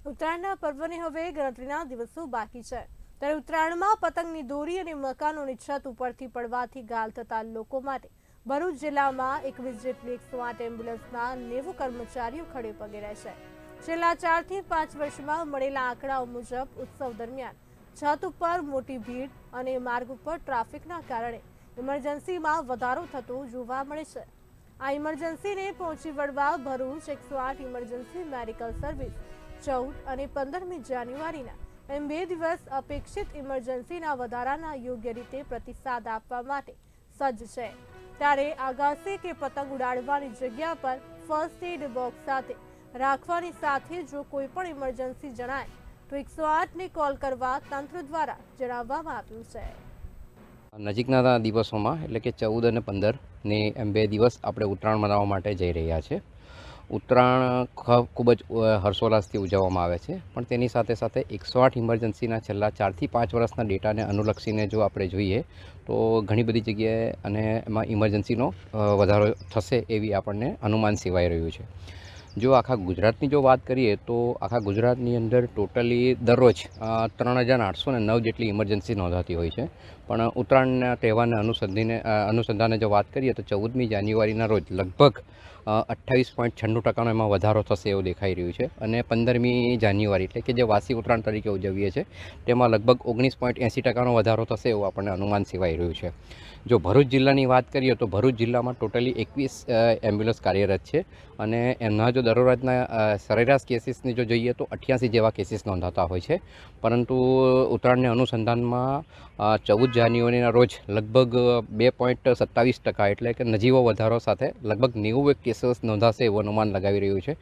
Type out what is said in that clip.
ઉત્તરાયણના પર્વને હવે ગણતરીના દિવસો બાકી છે, ત્યારે ઉત્તરાયણમાં પતંગની દોરી અને મકાનોની છત ઉપરથી પડવાથી ઘાયલ થતા લોકો માટે ભરૂચ જિલ્લામાં 21 જેટલી 108 એમ્બ્યુલન્સના 90 કર્મચારીઓ ખડે પગે રહેશે। છેલ્લા 4 થી 5 વર્ષમાં મળેલા આંકડાઓ મુજબ ઉત્સવ દરમિયાન છત ઉપર મોટી ભીડ અને માર્ગ ઉપર ટ્રાફિકના કારણે ઇમરજન્સીમાં વધારો થતો જોવા મળે છે। આ ઇમરજન્સીને પહોંચી વળવા ભરૂચ 108 ઇમરજન્સી મેડિકલ સર્વિસ 14 અને 15મી જાન્યુઆરીના એમ 2 દિવસ અપેક્ષિત ઇમરજન્સીના વધારાના યોગ્ય રીતે પ્રતિસાદ આપવા માટે સજ્જ છે। ત્યારે આગાસી કે પતંગ ઉડાડવાની જગ્યા પર ફર્સ્ટ એડ બોક્સ સાથે રાખવાની સાથે જો કોઈ પણ ઇમરજન્સી જણાય તો 108ને કોલ કરવા તંત્ર દ્વારા જણાવવામાં આવ્યું છે। નજીકના દિવસોમાં એટલે કે 14 અને 15 એમ 2 દિવસ આપણે ઉત્તરાયણ મનાવવા માટે જઈ રહ્યા છે। ઉત્તરાયણ ખૂબ જ હર્ષોલ્લાસથી ઉજવવામાં આવે છે, પણ તેની સાથે સાથે 108 ઇમરજન્સીના છેલ્લા 4 થી 5 વર્ષના ડેટાને અનુલક્ષીને જો આપણે જોઈએ તો ઘણી બધી જગ્યાએ અને એમાં ઇમરજન્સીનો વધારો થશે એવી આપણને અનુમાન સેવાઈ રહ્યું છે। જો આખા ગુજરાતની જો વાત કરીએ તો આખા ગુજરાતની અંદર ટોટલી દરરોજ 3809 જેટલી ઇમરજન્સી નોંધાતી હોય છે, પણ ઉત્તરાયણના તહેવારને અનુસંધાને જો વાત કરીએ તો 14મી જાન્યુઆરીના રોજ લગભગ 28.96% એમાં વધારો થશે એવું દેખાઈ રહ્યું છે, અને 15મી જાન્યુઆરી એટલે કે જે વાસી ઉત્તરાયણ તરીકે ઉજવીએ છીએ તેમાં લગભગ 19.80% વધારો થશે એવું આપણને અનુમાન સેવાઈ રહ્યું છે। જો ભરૂચ જિલ્લાની વાત કરીએ તો ભરૂચ જિલ્લામાં ટોટલી 21 એમ્બ્યુલન્સ કાર્યરત છે, અને એમના જો દરરોજના સરેરાશ કેસીસની જો જોઈએ તો 88 જેવા કેસીસ નોંધાતા હોય છે, પરંતુ ઉત્તરાયણને અનુસંધાનમાં 14 જાન્યુઆરીના રોજ લગભગ 2.27% એટલે કે નજીવો વધારો સાથે લગભગ 91 કેસીસ નોંધાશે એવું અનુમાન લગાવી રહ્યું છે।